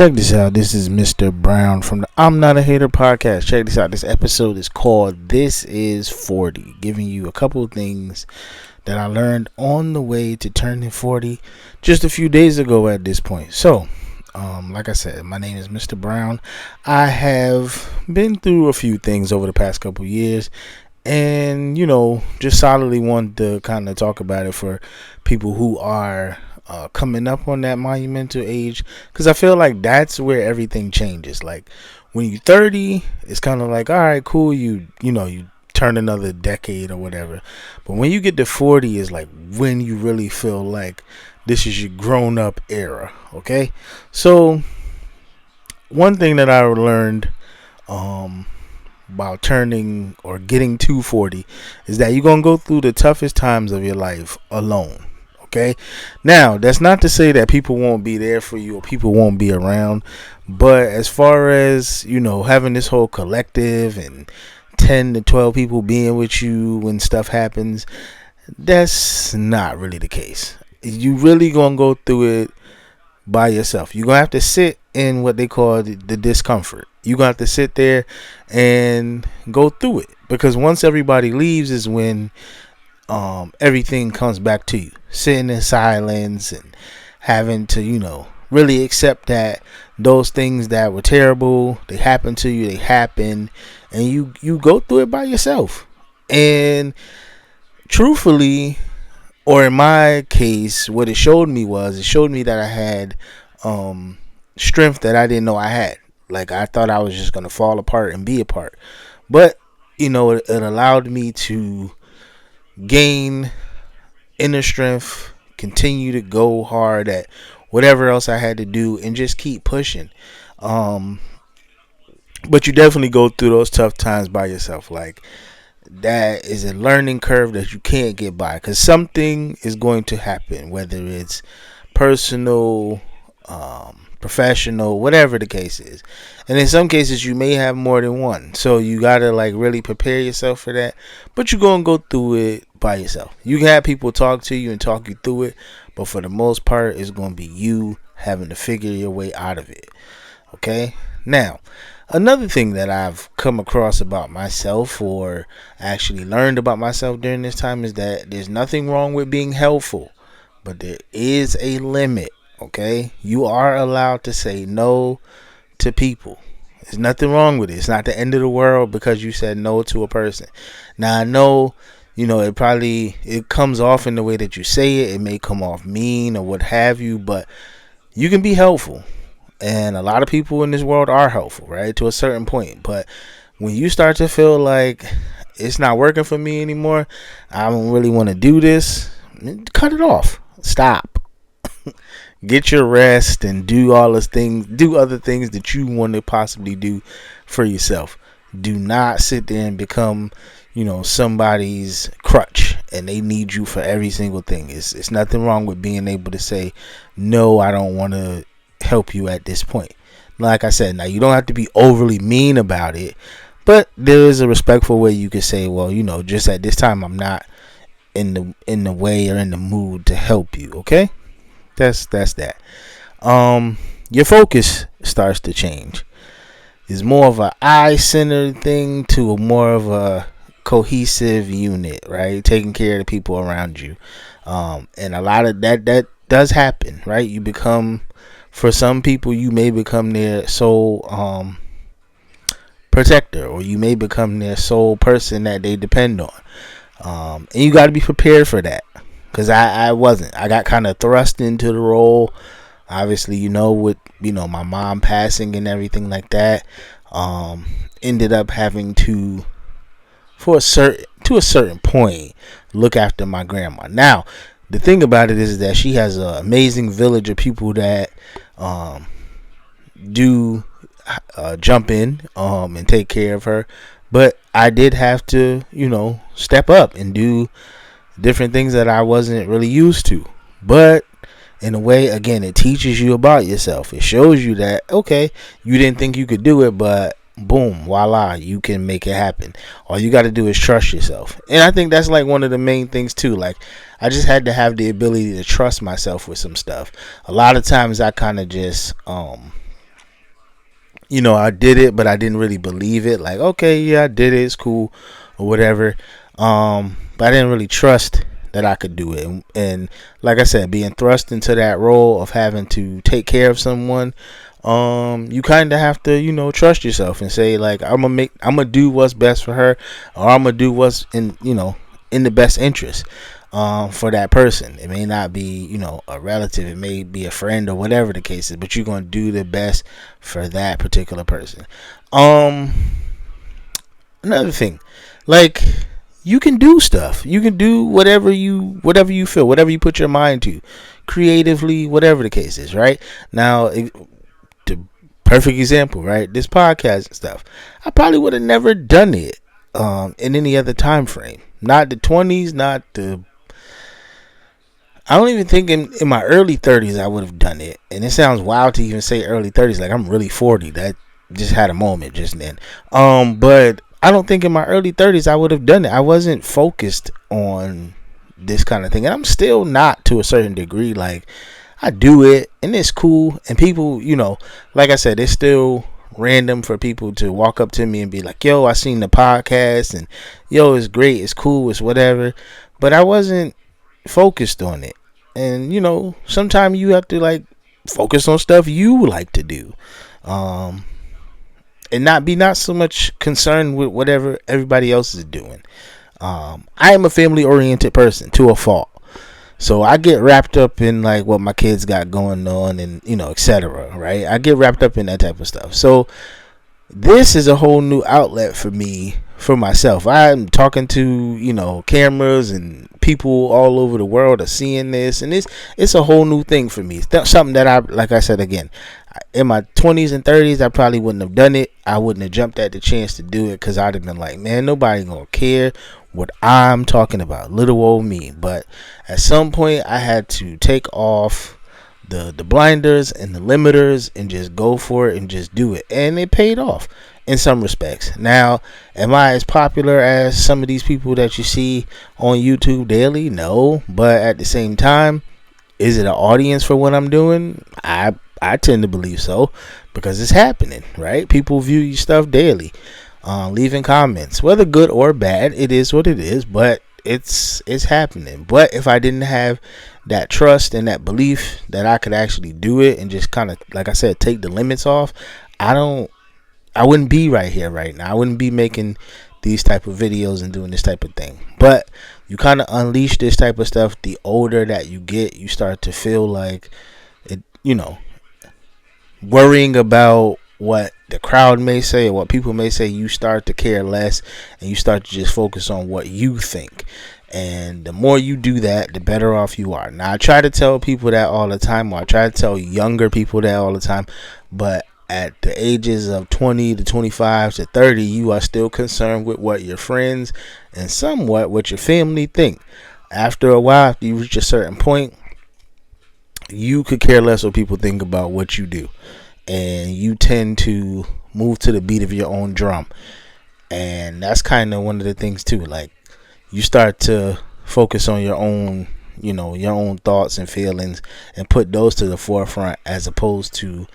Check this out. This is Mr. Brown from the I'm Not a Hater podcast. Check this out. This episode is called This Is 40, giving you a couple of things that I learned on the way to turning 40 just a few days ago at this point. So, like I said, my name is Mr. Brown. I have been through a few things over the past couple of years, and, just solidly wanted to kind of talk about it for people who are coming up on that monumental age, because I feel like that's where everything changes. Like when you're 30, it's kind of like, all right, cool, you turn another decade or whatever. But when you get to 40 is like when you really feel like this is your grown up era. Okay, so one thing that I learned about turning or getting to 40 is that you're gonna go through the toughest times of your life alone. Okay, now that's not to say that people won't be there for you or people won't be around, but as far as having this whole collective and 10 to 12 people being with you when stuff happens, that's not really the case. You really gonna go through it by yourself. You're gonna have to sit in what they call the discomfort. You're gonna have to sit there and go through it, because once everybody leaves is when everything comes back to you. Sitting in silence and having to, really accept that those things that were terrible, they happened to you, they happened, and you go through it by yourself. And truthfully, or in my case, what it showed me that I had strength that I didn't know I had. Like, I thought I was just going to fall apart and be apart. But, it allowed me to gain inner strength, continue to go hard at whatever else I had to do, and just keep pushing. But you definitely go through those tough times by yourself. Like, that is a learning curve that you can't get by, because something is going to happen, whether it's personal, professional, whatever the case is. And in some cases you may have more than one, so you gotta really prepare yourself for that. But you're gonna go through it by yourself. You can have people talk to you and talk you through it, but for the most part it's gonna be you having to figure your way out of it. Okay, now another thing that I've come across about myself, or actually learned about myself during this time, is that there's nothing wrong with being helpful, but there is a limit. Okay, you are allowed to say no to people. There's nothing wrong with it. It's not the end of the world because you said no to a person. Now I know, it comes off in the way that you say it. It may come off mean or what have you, but you can be helpful. And a lot of people in this world are helpful, right? To a certain point. But when you start to feel like it's not working for me anymore, I don't really want to do this, cut it off. Stop. Get your rest and do all those things. Do other things that you want to possibly do for yourself. Do not sit there and become, somebody's crutch and they need you for every single thing. It's nothing wrong with being able to say, no, I don't want to help you at this point. Like I said, now you don't have to be overly mean about it, but there is a respectful way you could say, well, just at this time I'm not in the way or in the mood to help you. Okay. That's that. Your focus starts to change. It's more of a I-centered thing to a more of a cohesive unit, right? Taking care of the people around you. And a lot of that does happen, right? You become, for some people, you may become their sole protector, or you may become their sole person that they depend on. And you got to be prepared for that. Because I wasn't. I got kind of thrust into the role. Obviously, with my mom passing and everything like that. Ended up having to, to a certain point, look after my grandma. Now, the thing about it is that she has an amazing village of people that do jump in and take care of her. But I did have to, step up and do different things that I wasn't really used to. But in a way, again, it teaches you about yourself. It shows you that, okay, you didn't think you could do it, but boom, voila, you can make it happen. All you got to do is trust yourself. And I think that's one of the main things too. Like, I just had to have the ability to trust myself with some stuff. A lot of times I kind of just I did it, but I didn't really believe it. Like, okay, yeah, I did it. It's cool or whatever. But I didn't really trust that I could do it. And like I said, being thrust into that role of having to take care of someone, you kind of have to, trust yourself and say, like, I'm gonna do what's best for her, or I'm gonna do what's in the best interest for that person. It may not be, a relative, it may be a friend or whatever the case is, but you're going to do the best for that particular person. Another thing, like, you can do stuff. You can do whatever you feel, whatever you put your mind to, creatively, whatever the case is, right? Now, the perfect example, right? This podcast and stuff. I probably would have never done it in any other time frame. Not the 20s, not the... I don't even think in my early 30s I would have done it. And it sounds wild to even say early 30s, like I'm really 40. That just had a moment just then. But I don't think in my early 30s I would have done it. I wasn't focused on this kind of thing. And I'm still not, to a certain degree. Like, I do it and it's cool. And people, like I said, it's still random for people to walk up to me and be like, yo, I seen the podcast and yo, it's great, it's cool, it's whatever. But I wasn't focused on it. And sometimes you have to, like, focus on stuff you like to do, and not so much concerned with whatever everybody else is doing. I am a family oriented person to a fault, so I get wrapped up in, like, what my kids got going on and etc. Right? I get wrapped up in that type of stuff. So this is a whole new outlet for me, for myself. I'm talking to cameras, and people all over the world are seeing this, and it's a whole new thing for me. It's something that like I said again, in my 20s and 30s I probably wouldn't have done it. I wouldn't have jumped at the chance to do it, because I'd have been like, man, nobody gonna care what I'm talking about, little old me. But at some point I had to take off the blinders and the limiters and just go for it and just do it, and it paid off in some respects. Now, am I as popular as some of these people that you see on YouTube daily? No, but at the same time, is it an audience for what I'm doing? I tend to believe so, because it's happening, right? People view your stuff daily, leaving comments, whether good or bad. It is what it is, but it's happening. But if I didn't have that trust and that belief that I could actually do it and just kind of, like I said, take the limits off, I wouldn't be right here right now. I wouldn't be making these type of videos and doing this type of thing. But you kind of unleash this type of stuff. The older that you get, you start to feel like it, worrying about what the crowd may say or what people may say. You start to care less, and you start to just focus on what you think. And the more you do that, the better off you are. Now, I try to tell people that all the time, or I try to tell younger people that all the time, but at the ages of 20 to 25 to 30, you are still concerned with what your friends and somewhat what your family think. After a while, after you reach a certain point, you could care less what people think about what you do, and you tend to move to the beat of your own drum. And that's kind of one of the things too. Like, you start to focus on your own, your own thoughts and feelings, and put those to the forefront, as opposed to,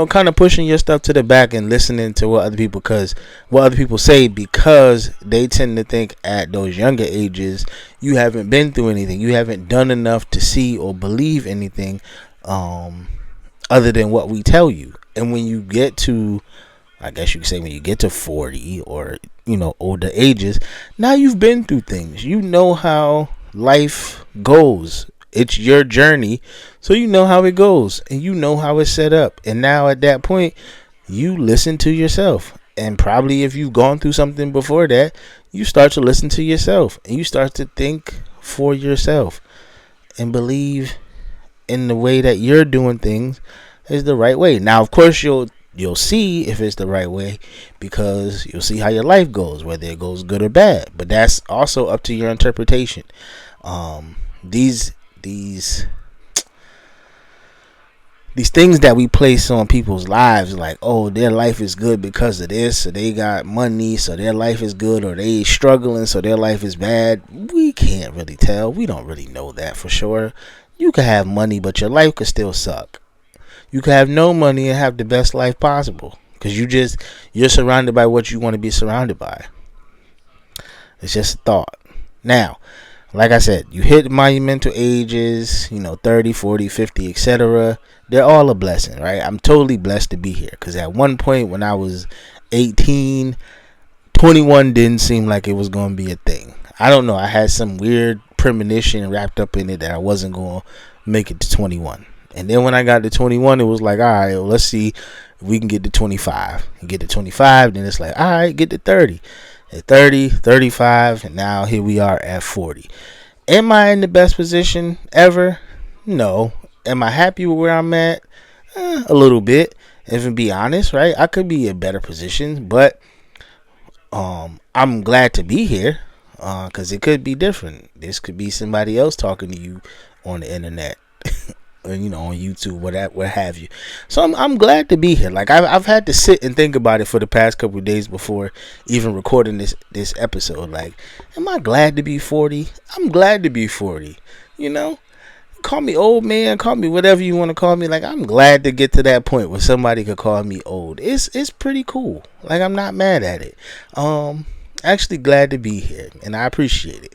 kind of pushing your stuff to the back and listening to what other people say, because they tend to think at those younger ages you haven't been through anything, you haven't done enough to see or believe anything other than what we tell you. And when you get to, I guess you could say, when you get to 40 or older ages, now you've been through things. You know how life goes. It's your journey, so you know how it goes, and you know how it's set up. And now at that point, you listen to yourself. And probably if you've gone through something before that, you start to listen to yourself, and you start to think for yourself and believe in the way that you're doing things is the right way. Now, of course, you'll see if it's the right way, because you'll see how your life goes, whether it goes good or bad. But that's also up to your interpretation. These things that we place on people's lives, like, oh, their life is good because of this, or they got money, so their life is good, or they struggling, so their life is bad. We can't really tell. We don't really know that for sure. You could have money, but your life could still suck. You could have no money and have the best life possible. because you're surrounded by what you want to be surrounded by. It's just a thought. Now, like I said, you hit monumental ages, 30, 40, 50, etc. They're all a blessing, right? I'm totally blessed to be here, because at one point when I was 18, 21 didn't seem like it was going to be a thing. I don't know. I had some weird premonition wrapped up in it that I wasn't going to make it to 21. And then when I got to 21, it was like, all right, well, let's see if we can get to 25. And get to 25, then it's like, all right, get to 30. At 30, 35, and now here we are at 40. Am I in the best position ever? No. Am I happy with where I'm at? A little bit. If to be honest, right? I could be in better position, but I'm glad to be here, because it could be different. This could be somebody else talking to you on the internet. Or, on YouTube, what have you. So I'm glad to be here. Like I've had to sit and think about it for the past couple of days before even recording this episode. Like, am I glad to be 40? I'm glad to be 40. Call me old man, call me whatever you want to call me. Like, I'm glad to get to that point where somebody could call me old. It's pretty cool. Like, I'm not mad at it. Actually glad to be here, and I appreciate it.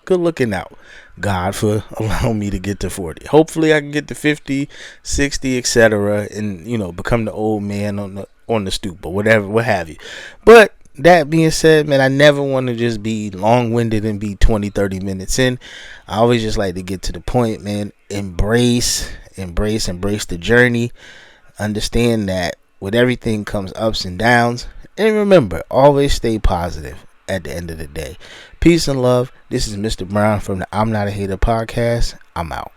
Good looking out, God, for allowing me to get to 40. Hopefully I can get to 50, 60, etc. and become the old man on the stoop or whatever, what have you. But that being said, man, I never want to just be long-winded and be 20, 30 minutes in. I always just like to get to the point, man. Embrace the journey. Understand that with everything comes ups and downs. And remember, always stay positive at the end of the day. Peace and love. This is Mr. Brown from the I'm Not a Hater podcast. I'm out.